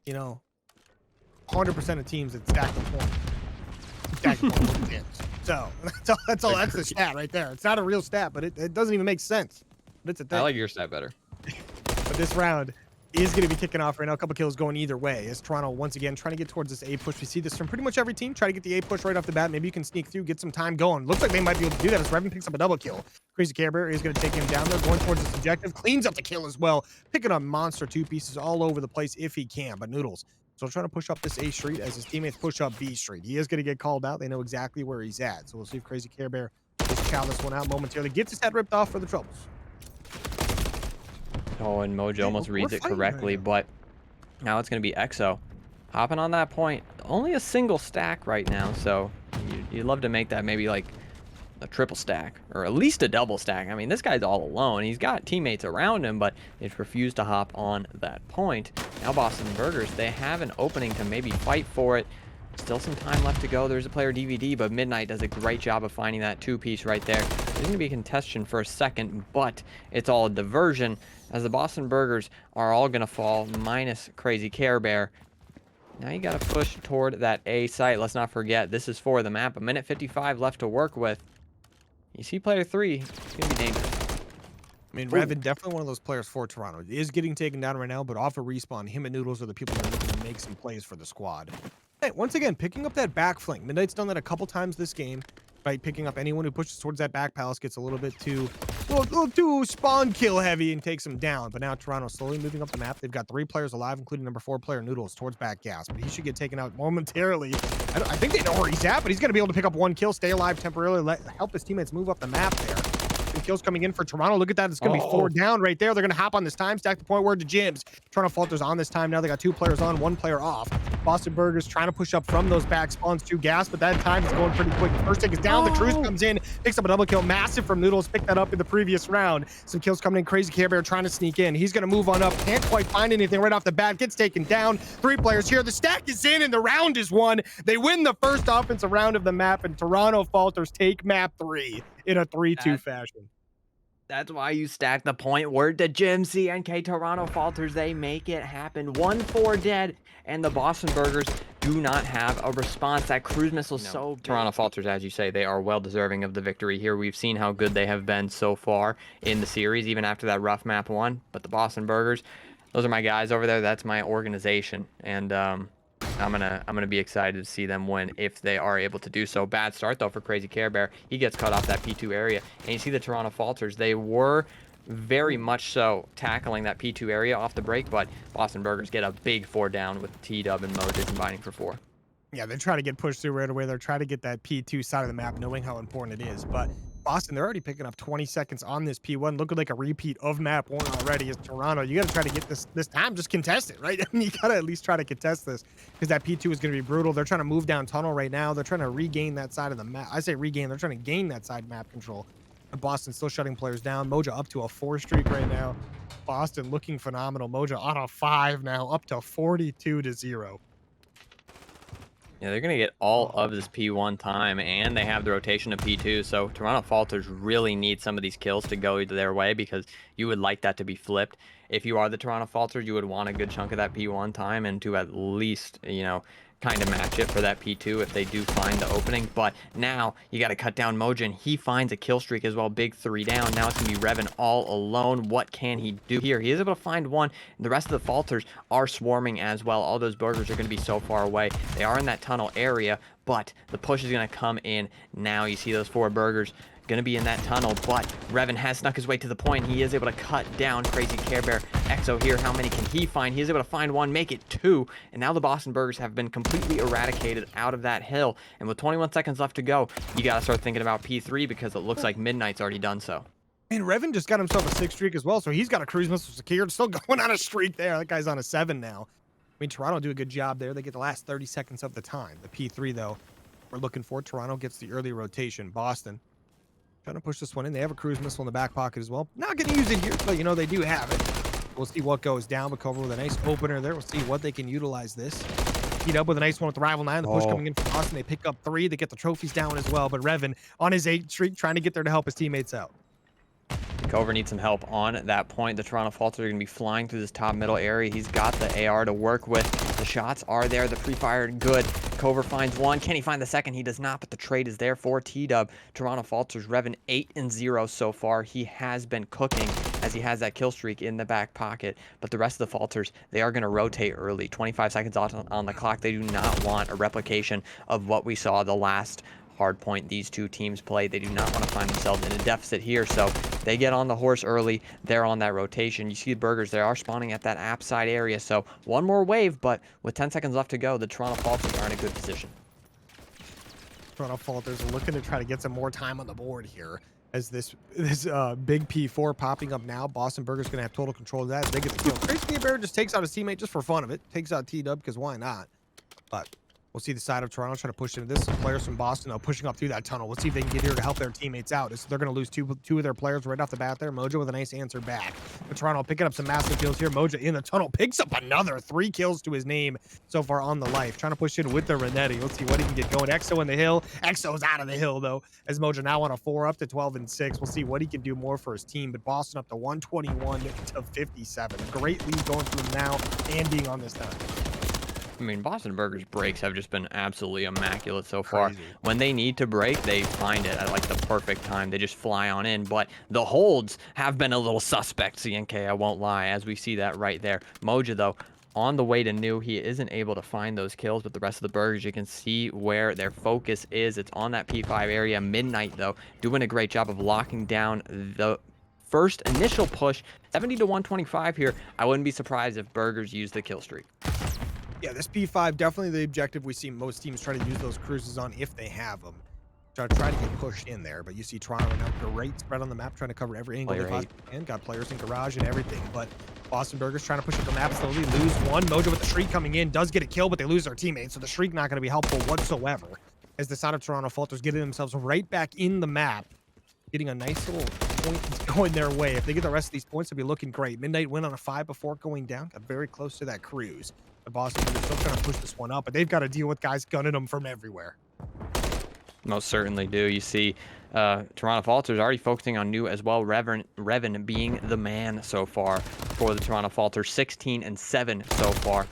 100% of teams that stack the point. Stack the point wins. So that's all. That's the stat right there. It's not a real stat, but it doesn't even make sense. But it's a thing. I like your stat better. But this round is going to be kicking off right now. A couple kills going either way. As Toronto once again trying to get towards this A push. We see this from pretty much every team. Try to get the A push right off the bat. Maybe you can sneak through, get some time going. Looks like they might be able to do that as Revan picks up a double kill. Crazy Care Bear is going to take him down there, going towards this objective. Cleans up the kill as well. Picking up monster 2 pieces all over the place if he can. But Noodles still trying to push up this A street as his teammates push up B street. He is going to get called out. They know exactly where he's at. So we'll see if Crazy Care Bear just chow this one out momentarily. Gets his head ripped off for the troubles. Oh, and Mojo almost reads it correctly, but now it's going to be Exo hopping on that point. Only a single stack right now, so you'd love to make that maybe like a triple stack, or at least a double stack. I mean, this guy's all alone. He's got teammates around him, but they've refused to hop on that point. Now Boston Burgers, they have an opening to maybe fight for it. Still some time left to go. There's a player DVD, but MWIII does a great job of finding that two-piece right there. There's going to be a contention for a second, but it's all a diversion, as the Boston Burgers are all going to fall, minus Crazy Care Bear. Now you got to push toward that A site. Let's not forget, this is for the map. A minute 55 left to work with. You see player 3, it's going to be dangerous. I mean, Revan, definitely one of those players for Toronto. He is getting taken down right now, but off a respawn, him and Noodles are the people that are looking to make some plays for the squad. Hey, once again, picking up that back flank. MWIII's done that a couple times this game by picking up anyone who pushes towards that back palace, gets a little bit too spawn kill heavy and takes him down. But now Toronto slowly moving up the map. They've got 3 players alive, including number 4 player Noodles towards back gas, but he should get taken out momentarily. I think they know where he's at, but he's going to be able to pick up 1 kill, stay alive temporarily, help his teammates move up the map there. And kills coming in for Toronto. Look at that. It's going to be 4 down right there. They're going to hop on this time stack. The point where to Jibs. Toronto Falters on this time. Now they got 2 players on, 1 player off. Boston Burgers trying to push up from those back spawns to gas, but that time is going pretty quick. The first take is down. The truce comes in, picks up a double kill. Massive from Noodles. Picked that up in the previous round. Some kills coming in. Crazy Care Bear trying to sneak in. He's going to move on up. Can't quite find anything right off the bat. Gets taken down. 3 players here. The stack is in and the round is won. They win the first offensive round of the map, and Toronto Falters take map 3 in a 3-2 fashion. That's why you stack the point word to Jim CNK. Toronto Falters, they make it happen. 1-4 dead, and the Boston Burgers do not have a response. That cruise missile so big. Toronto Falters, as you say, they are well deserving of the victory here. We've seen how good they have been so far in the series, even after that rough map 1. But the Boston Burgers, those are my guys over there. That's my organization, and I'm gonna be excited to see them win if they are able to do so. Bad start though for Crazy Care Bear. He gets cut off that P2 area, and you see the Toronto Falters. They were very much so tackling that P2 area off the break, but Boston Burgers get a big 4 down with T-Dub and Moja combining for 4. Yeah, they're trying to get pushed through right away. They're trying to get that P2 side of the map, knowing how important it is. But Boston, they're already picking up 20 seconds on this P1. Looking like a repeat of map 1 already as Toronto. You got to try to get this time, just contest it, right? I mean, you got to at least try to contest this because that P2 is going to be brutal. They're trying to move down tunnel right now. They're trying to regain that side of the map. I say regain. They're trying to gain that side map control. And Boston still shutting players down. Moja up to a 4 streak right now. Boston looking phenomenal. Moja on a 5 now, up to 42-0. Yeah, they're going to get all of this P1 time, and they have the rotation of P2, so Toronto Falters really need some of these kills to go their way because you would like that to be flipped. If you are the Toronto Falters, you would want a good chunk of that P1 time and to at least, you know, kind of match it for that P2 if they do find the opening. But now you got to cut down Moja, and he finds a kill streak as well. Big 3 down. Now it's going to be Revan all alone. What can he do here? He is able to find 1. The rest of the Falters are swarming as well. All those burgers are going to be so far away. They are in that tunnel area, but the push is going to come in now. You see those 4 burgers going to be in that tunnel, but Revan has snuck his way to the point. He is able to cut down Crazy Care Bear. Exo here, how many can he find? He is able to find 1, make it 2, and now the Boston Burgers have been completely eradicated out of that hill. And with 21 seconds left to go, you got to start thinking about P3 because it looks like MWIII's already done so. And Revan just got himself a 6 streak as well, so he's got a cruise missile secured. Still going on a streak there. That guy's on a 7 now. I mean, Toronto do a good job there. They get the last 30 seconds of the time. The P3, though, we're looking for. Toronto gets the early rotation. Boston trying to push this one in. They have a cruise missile in the back pocket as well. Not going to use it here, but, you know, they do have it. We'll see what goes down. But cover with a nice opener there. We'll see what they can utilize this. Heat up with a nice one with the Rival 9. The push coming in from Boston. They pick up 3. They get the trophies down as well. But Revan on his 8 streak trying to get there to help his teammates out. Cover needs some help on that point. The Toronto Falters are going to be flying through this top middle area. He's got the AR to work with. The shots are there. The pre-fire good. Cover finds 1. Can he find the second? He does not, but the trade is there for T-Dub. Toronto Falters Revan 8-0 so far. He has been cooking as he has that kill streak in the back pocket. But the rest of the Falters, they are going to rotate early. 25 seconds on the clock. They do not want a replication of what we saw the last hard point these two teams played. They do not want to find themselves in a deficit here, so they get on the horse early. They're on that rotation. You see the burgers, they are spawning at that app side area, so one more wave, but with 10 seconds left to go, the Toronto Falters are in a good position. Toronto Falters are looking to try to get some more time on the board here as this big P4 popping up now. Boston Burgers going to have total control of that as they get the kill. Crazy Bear just takes out his teammate just for fun of it. Takes out T-Dub because why not? But We'll see the side of Toronto trying to push into this. Some players from Boston are pushing up through that tunnel. Let's see if they can get here to help their teammates out. They're going to lose two of their players right off the bat there. Mojo with a nice answer back. But Toronto picking up some massive kills here. Mojo in the tunnel picks up another 3 kills to his name so far on the life. Trying to push in with the Renetti. Let's see what he can get going. Exo in the hill. Exo's out of the hill, though, as Mojo now on a 4 up to 12 and 6. We'll see what he can do more for his team. But Boston up to 121 to 57. Great lead going for them now and being on this time. I mean, Boston Burgers breaks have just been absolutely immaculate so far. Crazy. When they need to break, they find it at like the perfect time. They just fly on in. But the holds have been a little suspect, CNK, I won't lie, as we see that right there. Moja, though, on the way to new, he isn't able to find those kills, but the rest of the Burgers, you can see where their focus is. It's on that P5 area. MWIII, though, doing a great job of locking down the first initial push. 70 to 125 here. I wouldn't be surprised if Burgers use the kill streak. Yeah, this P5, definitely the objective we see most teams try to use those cruises on if they have them. Try to get pushed in there, but you see Toronto now, great spread on the map, trying to cover every angle they possibly can. Got players in garage and everything, but Boston Burgers trying to push up the map slowly, lose one. Mojo with the Shriek coming in, does get a kill, but they lose their teammates, so the Shriek not going to be helpful whatsoever. As the side of Toronto Falters getting themselves right back in the map, getting a nice little point going their way. If they get the rest of these points, they'll be looking great. MWIII win on a 5 before going down, got very close to that cruise. The Boston are still trying to push this one up, but they've got to deal with guys gunning them from everywhere. Most certainly do. You see Toronto Falters already focusing on new as well. Revan being the man so far for the Toronto Falters. 16 and 7 so far.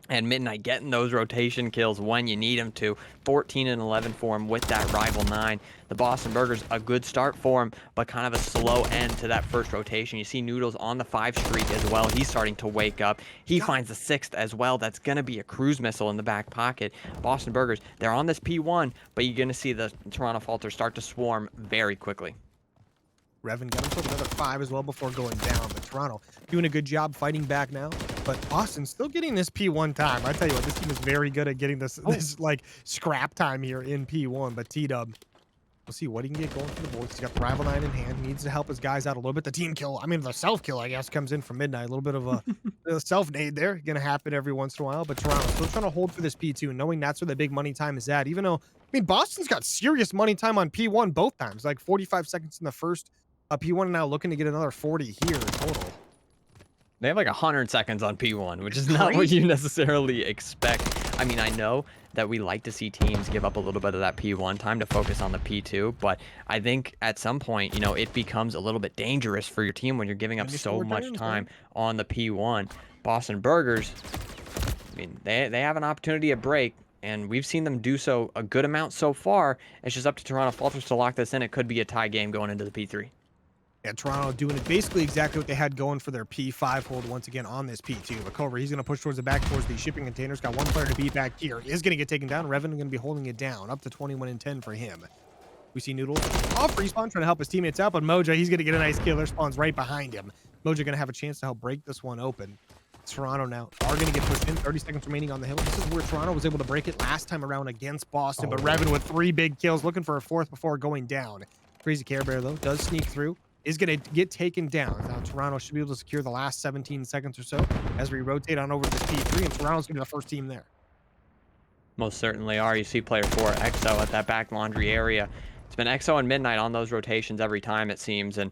And MWIII getting those rotation kills when you need them to. 14 and 11 for him with that rival 9. The Boston Burgers, a good start for him, but kind of a slow end to that first rotation. You see Noodles on the 5 streak as well. He's starting to wake up. He finds the 6th as well. That's going to be a cruise missile in the back pocket. Boston Burgers, they're on this P1, but you're going to see the Toronto Falters start to swarm very quickly. Revan got himself another 5 as well before going down, but Toronto doing a good job fighting back now. But Boston still getting this P1 time. I tell you what, this team is very good at getting this like scrap time here in P1. But T-Dub, we'll see what he can get going for the boys. He's got the rival 9 in hand. He needs to help his guys out a little bit. The team kill, I mean the self kill, I guess, comes in from MWIII. A little bit of a self nade there, gonna happen every once in a while. But Toronto still trying to hold for this P2, knowing that's where the big money time is at. Even though, I mean, Boston's got serious money time on P1 both times, like 45 seconds in the first. P1 now looking to get another 40 here total. They have like 100 seconds on P1, which is not what you necessarily expect. I mean, I know that we like to see teams give up a little bit of that P1 time to focus on the P2, but I think at some point, you know, it becomes a little bit dangerous for your team when you're giving up so much time on the P1. Boston Burgers, I mean, they have an opportunity at break, and we've seen them do so a good amount so far. It's just up to Toronto Falters to lock this in. It could be a tie game going into the P3. Yeah, Toronto doing it basically exactly what they had going for their P5 hold once again on this P2. But Cobra, he's going to push towards the back towards the shipping containers. Got one player to beat back here. Is going to get taken down. Revan going to be holding it down. Up to 21 and 10 for him. We see Noodles off respawn trying to help his teammates out. But Mojo, he's going to get a nice kill. Their spawn's right behind him. Mojo going to have a chance to help break this one open. Toronto now are going to get pushed in. 30 seconds remaining on the hill. This is where Toronto was able to break it last time around against Boston. But Revan with 3 big kills, looking for a 4th before going down. Crazy Care Bear, though, does sneak through. Is going to get taken down. Now Toronto should be able to secure the last 17 seconds or so as we rotate on over to this P3, and Toronto's going to be the first team there. Most certainly are. You see player 4, Exo, at that back laundry area. It's been Exo and MWIII on those rotations every time, it seems, and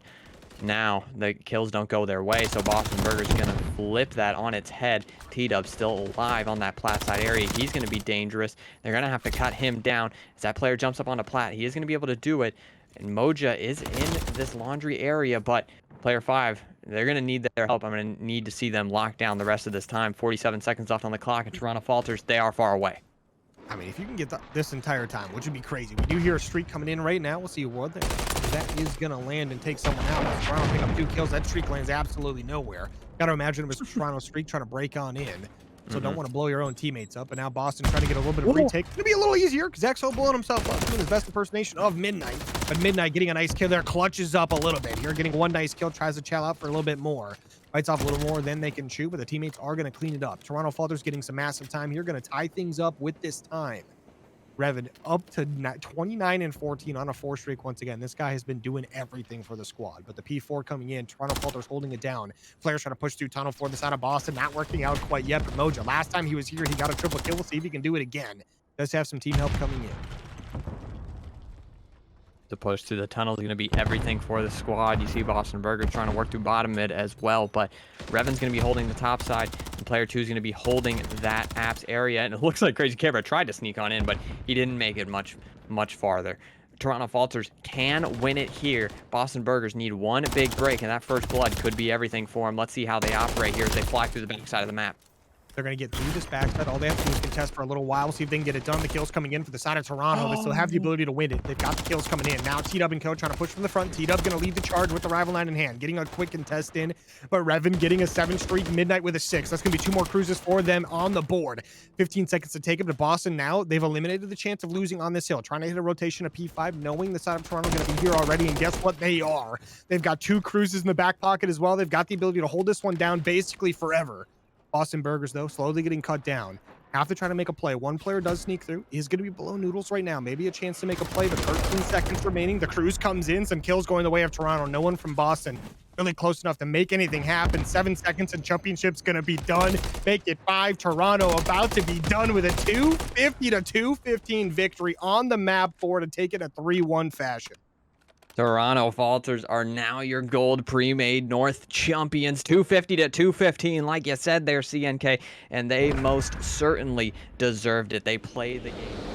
now the kills don't go their way, so Boston Burgers is going to flip that on its head. T-Dub still alive on that plat side area. He's going to be dangerous. They're going to have to cut him down. As that player jumps up on a plat, he is going to be able to do it. And Moja is in this laundry area, but player 5, they're going to need their help. I'm going to need to see them lock down the rest of this time. 47 seconds left on the clock, and Toronto Falters, they are far away. I mean, if you can get this entire time, which would be crazy. We do hear a streak coming in right now. We'll see what that is going to land and take someone out. Toronto pick up 2 kills. That streak lands absolutely nowhere. Got to imagine it was Toronto's streak trying to break on in. So don't want to blow your own teammates up. And now Boston trying to get a little bit of retake. It's going to be a little easier because Exo blowing himself up, doing his best impersonation of MWIII. But MWIII getting a nice kill there, clutches up a little bit. Here getting one nice kill, tries to chow out for a little bit more. Fights off a little more, then they can shoot, but the teammates are going to clean it up. Toronto Falters getting some massive time here, going to tie things up with this time. Revan up to 29 and 14 on a 4 streak once again. This guy has been doing everything for the squad. But the P4 coming in, Toronto Falters holding it down. Players trying to push through tunnel for the side of Boston, not working out quite yet. But Moja, last time he was here, he got a triple kill. We'll see if he can do it again. Does have some team help coming in. The push through the tunnel is going to be everything for the squad. You see Boston Burgers trying to work through bottom mid as well, but Revan's going to be holding the top side, and player 2 is going to be holding that apps area, and it looks like Crazy Camera tried to sneak on in, but he didn't make it much farther. Toronto Falters can win it here. Boston Burgers need one big break, and that first blood could be everything for them. Let's see how they operate here as they fly through the backside of the map. They're going to get through this backside. All they have to do is contest for a little while, see if they can get it done. The kills coming in for the side of Toronto. They still have the ability to win it. They've got the kills coming in. Now T-Dub and Co trying to push from the front. T-Dub going to lead the charge with the rival 9 in hand, getting a quick contest in. But Revan getting a 7 streak, Midnight with a 6. That's going to be 2 more cruises for them on the board. 15 seconds to take him to Boston now. They've eliminated the chance of losing on this hill. Trying to hit a rotation of P5, knowing the side of Toronto going to be here already. And guess what? They are. They've got 2 cruises in the back pocket as well. They've got the ability to hold this one down basically forever. Boston Burgers, though, slowly getting cut down. Have to try to make a play. One player does sneak through. Is going to be below Noodles right now. Maybe a chance to make a play, but 13 seconds remaining. The cruise comes in. Some kills going the way of Toronto. No one from Boston really close enough to make anything happen. 7 seconds and Championship's going to be done. Make it 5. Toronto about to be done with a 250 to 215 victory on the map 4 to take it a 3-1 fashion. Toronto Falters are now your Gold Premade North champions, 250 to 215. Like you said, they're CNK, and they most certainly deserved it. They played the game.